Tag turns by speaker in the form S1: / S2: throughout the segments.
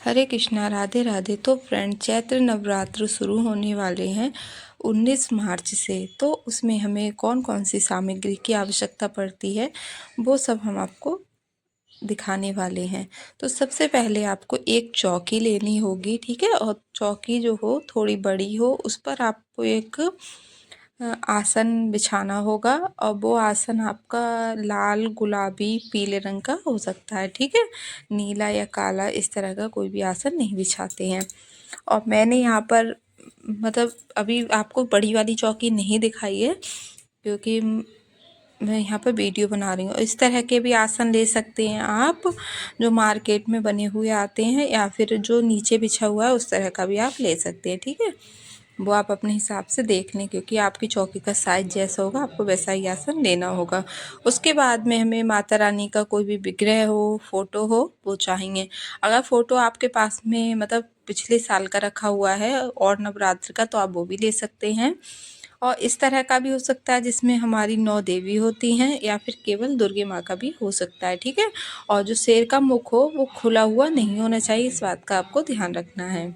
S1: हरे कृष्णा, राधे राधे। तो फ्रेंड, चैत्र नवरात्र शुरू होने वाले हैं 19 मार्च से। तो उसमें हमें कौन कौन सी सामग्री की आवश्यकता पड़ती है वो सब हम आपको दिखाने वाले हैं। तो सबसे पहले आपको एक चौकी लेनी होगी, ठीक है। और चौकी जो हो थोड़ी बड़ी हो, उस पर आपको एक आसन बिछाना होगा। और वो आसन आपका लाल, गुलाबी, पीले रंग का हो सकता है, ठीक है। नीला या काला इस तरह का कोई भी आसन नहीं बिछाते हैं। और मैंने यहाँ पर मतलब अभी आपको बड़ी वाली चौकी नहीं दिखाई है, क्योंकि मैं यहाँ पर वीडियो बना रही हूँ। इस तरह के भी आसन ले सकते हैं आप, जो मार्केट में बने हुए आते हैं, या फिर जो नीचे बिछा हुआ है उस तरह का भी आप ले सकते हैं, ठीक है। वो आप अपने हिसाब से देख लें, क्योंकि आपकी चौकी का साइज जैसा होगा आपको वैसा ही आसन लेना होगा। उसके बाद में हमें माता रानी का कोई भी विग्रह हो, फोटो हो, वो चाहिए। अगर फोटो आपके पास में मतलब पिछले साल का रखा हुआ है और नवरात्र का, तो आप वो भी ले सकते हैं। और इस तरह का भी हो सकता है जिसमें हमारी 9 देवी होती हैं, या फिर केवल दुर्गे माँ का भी हो सकता है, ठीक है। और जो शेर का मुख हो वो खुला हुआ नहीं होना चाहिए, इस बात का आपको ध्यान रखना है।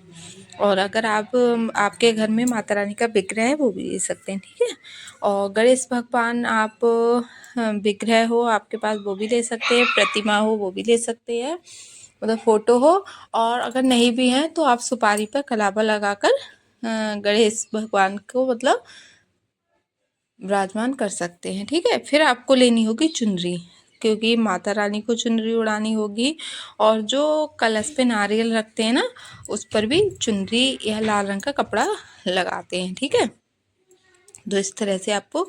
S1: और अगर आप आपके घर में माता रानी का विग्रह है वो भी ले सकते हैं, ठीक है। और गणेश भगवान आप विग्रह हो आपके पास वो भी ले सकते हैं, प्रतिमा हो वो भी ले सकते हैं, मतलब फोटो हो। और अगर नहीं भी है तो आप सुपारी पर कलावा लगाकर गणेश भगवान को मतलब विराजमान कर सकते हैं, ठीक है। फिर आपको लेनी होगी चुनरी, क्योंकि माता रानी को चुनरी उड़ानी होगी। और जो कलश पे नारियल रखते हैं ना, उस पर भी चुनरी या लाल रंग का कपड़ा लगाते हैं, ठीक है। तो इस तरह से आपको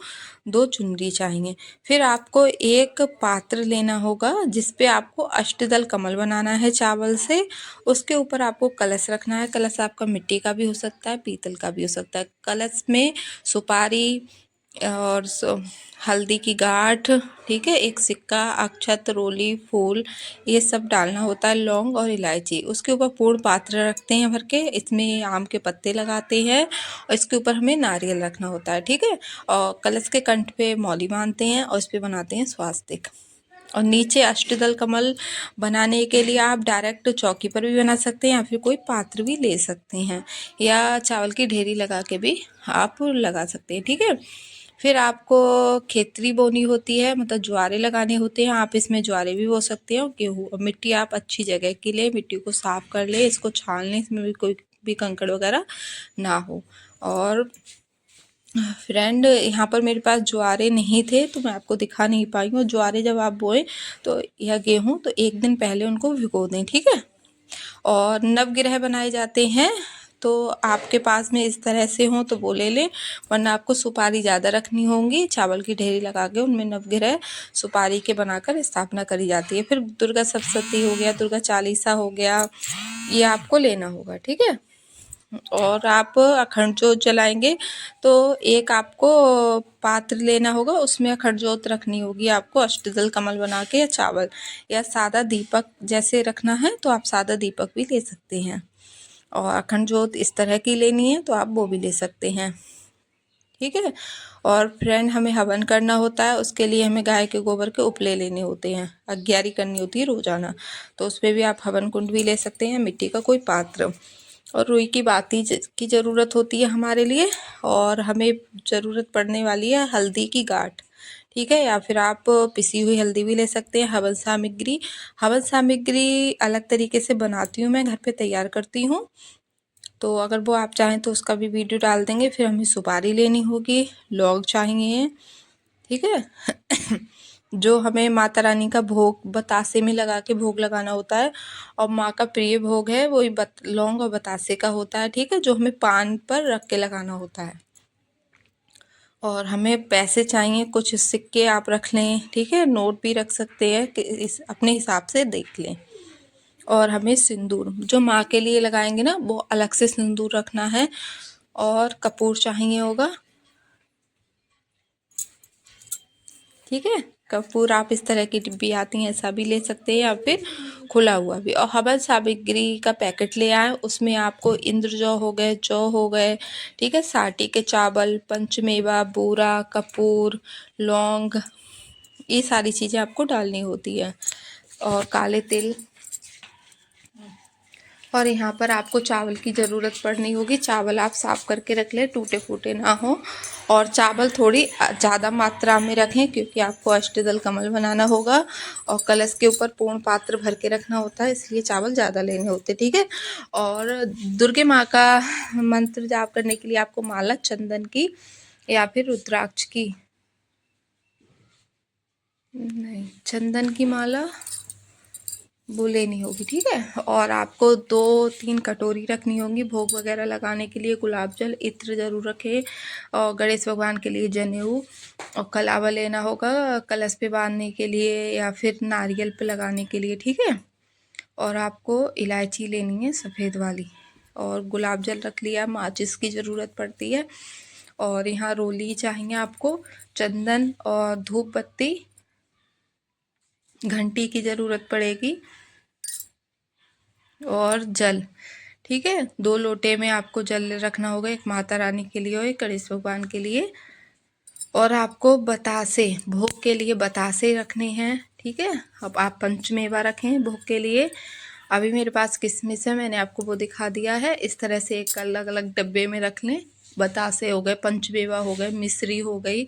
S1: 2 चुनरी चाहिए। फिर आपको एक पात्र लेना होगा जिस पे आपको अष्टदल कमल बनाना है चावल से। उसके ऊपर आपको कलश रखना है। कलश आपका मिट्टी का भी हो सकता है, पीतल का भी हो सकता है। कलश में सुपारी और हल्दी की गांठ, ठीक है, एक सिक्का, अक्षत, रोली, फूल, ये सब डालना होता है, लौंग और इलायची। उसके ऊपर पूर्ण पात्र रखते हैं भर के, इसमें आम के पत्ते लगाते हैं और इसके ऊपर हमें नारियल रखना होता है, ठीक है। और कलश के कंठ पे मौली बांधते हैं और इस पे बनाते हैं स्वास्तिक। और नीचे अष्टदल कमल बनाने के लिए आप डायरेक्ट चौकी पर भी बना सकते हैं, या फिर कोई पात्र भी ले सकते हैं, या चावल की ढेरी लगा के भी आप लगा सकते हैं, ठीक है। फिर आपको खेतरी बोनी होती है, मतलब ज्वारे लगाने होते हैं। आप इसमें ज्वारे भी बो सकते हैं और गेहूँ। और मिट्टी आप अच्छी जगह की ले, मिट्टी को साफ कर ले, इसको छान लें, इसमें भी कोई भी कंकड़ वगैरह ना हो। और फ्रेंड, यहाँ पर मेरे पास ज्वारे नहीं थे तो मैं आपको दिखा नहीं पाई हूँ। ज्वारे जब आप बोएं तो या गेहूँ, तो एक दिन पहले उनको भिगो दें, ठीक है। और नवग्रह बनाए जाते हैं, तो आपके पास में इस तरह से हो तो वो ले लें, वरना आपको सुपारी ज़्यादा रखनी होंगी। चावल की ढेरी लगा के उनमें नवग्रह सुपारी के बनाकर स्थापना करी जाती है। फिर दुर्गा सप्तशती हो गया, दुर्गा चालीसा हो गया, ये आपको लेना होगा, ठीक है। और आप अखंड ज्योत जलाएंगे तो एक आपको पात्र लेना होगा, उसमें अखंड ज्योत रखनी होगी आपको, अष्टदल कमल बना के, या चावल या सादा दीपक जैसे रखना है तो आप सादा दीपक भी ले सकते हैं। और अखंड ज्योत इस तरह की लेनी है तो आप वो भी ले सकते हैं, ठीक है। और फ्रेंड, हमें हवन करना होता है, उसके लिए हमें गाय के गोबर के उपले लेने होते हैं, अग्यारी करनी होती है रोजाना। तो उस पर भी आप हवन कुंड भी ले सकते हैं, मिट्टी का कोई पात्र। और रुई की बाती की ज़रूरत होती है हमारे लिए। और हमें ज़रूरत पड़ने वाली है हल्दी की गांठ, ठीक है। या फिर आप पिसी हुई हल्दी भी ले सकते हैं। हवन सामग्री अलग तरीके से बनाती हूँ मैं, घर पे तैयार करती हूँ, तो अगर वो आप चाहें तो उसका भी वीडियो डाल देंगे। फिर हमें सुपारी लेनी होगी, लौंग चाहिए, ठीक है। जो हमें माता रानी का भोग बतासे में लगा के भोग लगाना होता है, और माँ का प्रिय भोग है वही लौंग और बतासे का होता है, ठीक है, जो हमें पान पर रख के लगाना होता है। और हमें पैसे चाहिए, कुछ सिक्के आप रख लें, ठीक है, नोट भी रख सकते हैं, कि इस अपने हिसाब से देख लें। और हमें सिंदूर, जो माँ के लिए लगाएंगे ना, वो अलग से सिंदूर रखना है। और कपूर चाहिए होगा, ठीक है। कपूर आप इस तरह की डिब्बी आती हैं, ऐसा भी ले सकते हैं, या फिर खुला हुआ भी। और हवन सामग्री का पैकेट ले आए, उसमें आपको इंद्र जौ हो गए, जौ हो गए, ठीक है, साटी के चावल, पंचमेवा, बूरा, कपूर, लौंग, ये सारी चीज़ें आपको डालनी होती है। और काले तिल, और यहाँ पर आपको चावल की ज़रूरत पड़नी होगी। चावल आप साफ़ करके रख लें, टूटे फूटे ना हो। और चावल थोड़ी ज़्यादा मात्रा में रखें क्योंकि आपको अष्टदल कमल बनाना होगा और कलश के ऊपर पूर्ण पात्र भर के रखना होता है, इसलिए चावल ज़्यादा लेने होते, ठीक है। और दुर्गे माँ का मंत्र जाप करने के लिए आपको माला चंदन की या फिर रुद्राक्ष की, नहीं, चंदन की माला वो लेनी होगी, ठीक है। और आपको 2-3 कटोरी रखनी होगी भोग वगैरह लगाने के लिए। गुलाब जल, इत्र ज़रूर रखें। और गणेश भगवान के लिए जनेऊ और कलावा लेना होगा कलश पे बांधने के लिए या फिर नारियल पे लगाने के लिए, ठीक है। और आपको इलायची लेनी है सफ़ेद वाली, और गुलाब जल रख लिया। माचिस की ज़रूरत पड़ती है। और यहाँ रोली चाहिए आपको, चंदन और धूप बत्ती, घंटी की ज़रूरत पड़ेगी और जल, ठीक है। 2 लोटे में आपको जल रखना होगा, एक माता रानी के लिए और एक गणेश भगवान के लिए। और आपको बतासे, भोग के लिए बतासे रखने हैं, ठीक है। अब आप पंचमेवा रखें भोग के लिए। अभी मेरे पास किशमिश है, मैंने आपको वो दिखा दिया है। इस तरह से एक अलग अलग डब्बे में रख लें। बतासे हो गए, पंचमेवा हो गए, मिश्री हो गई,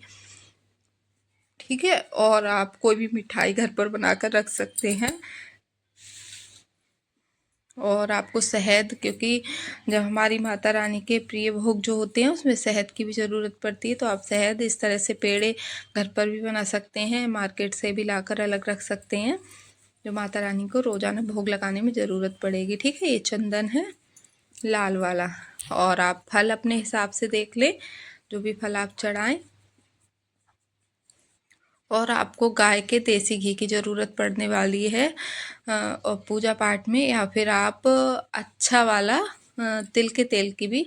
S1: ठीक है। और आप कोई भी मिठाई घर पर बनाकर रख सकते हैं। और आपको शहद, क्योंकि जब हमारी माता रानी के प्रिय भोग जो होते हैं उसमें शहद की भी ज़रूरत पड़ती है, तो आप शहद इस तरह से पेड़े घर पर भी बना सकते हैं, मार्केट से भी लाकर अलग रख सकते हैं, जो माता रानी को रोज़ाना भोग लगाने में ज़रूरत पड़ेगी, ठीक है। ये चंदन है लाल वाला। और आप फल अपने हिसाब से देख लें, जो भी फल आप चढ़ाएं। और आपको गाय के देसी घी की ज़रूरत पड़ने वाली है और पूजा पाठ में, या फिर आप अच्छा वाला तिल के तेल की भी,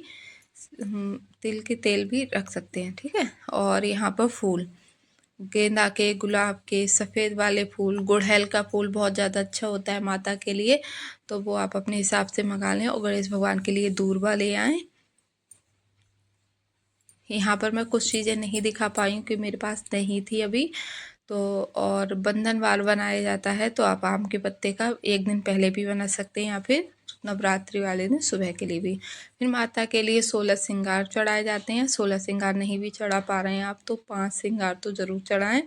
S1: तिल के तेल भी रख सकते हैं, ठीक है। और यहाँ पर फूल, गेंदा के, गुलाब के, सफ़ेद वाले फूल, गुड़हल का फूल बहुत ज़्यादा अच्छा होता है माता के लिए, तो वो आप अपने हिसाब से मंगा लें। और गणेश भगवान के लिए दूर्वा ले आएँ। यहाँ पर मैं कुछ चीज़ें नहीं दिखा पाई हूँ कि मेरे पास नहीं थी अभी तो। और बंधन वार बनाया जाता है, तो आप आम के पत्ते का 1 दिन पहले भी बना सकते हैं या फिर नवरात्रि वाले दिन सुबह के लिए भी। फिर माता के लिए 16 श्रृंगार चढ़ाए जाते हैं। 16 श्रृंगार नहीं भी चढ़ा पा रहे हैं आप तो 5 श्रृंगार तो ज़रूर चढ़ाएं।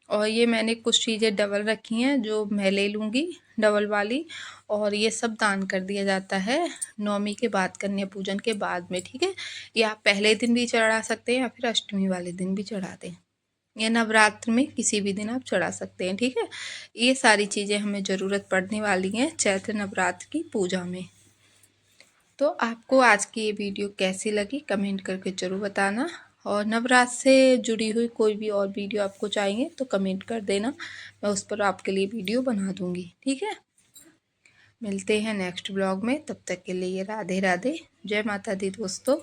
S1: और ये मैंने कुछ चीज़ें डबल रखी हैं जो मैं ले लूँगी डबल वाली, और ये सब दान कर दिया जाता है नवमी के बाद, कन्या पूजन के बाद में, ठीक है। ये आप पहले दिन भी चढ़ा सकते हैं या फिर अष्टमी वाले दिन भी चढ़ा दें, या नवरात्र में किसी भी दिन आप चढ़ा सकते हैं, ठीक है। ये सारी चीज़ें हमें ज़रूरत पड़ने वाली हैं चैत्र नवरात्र की पूजा में। तो आपको आज की ये वीडियो कैसी लगी कमेंट करके ज़रूर बताना। और नवरात्र से जुड़ी हुई कोई भी और वीडियो आपको चाहिए तो कमेंट कर देना, मैं उस पर आपके लिए वीडियो बना दूँगी, ठीक है। मिलते हैं नेक्स्ट ब्लॉग में, तब तक के लिए राधे राधे, जय माता दी दोस्तों।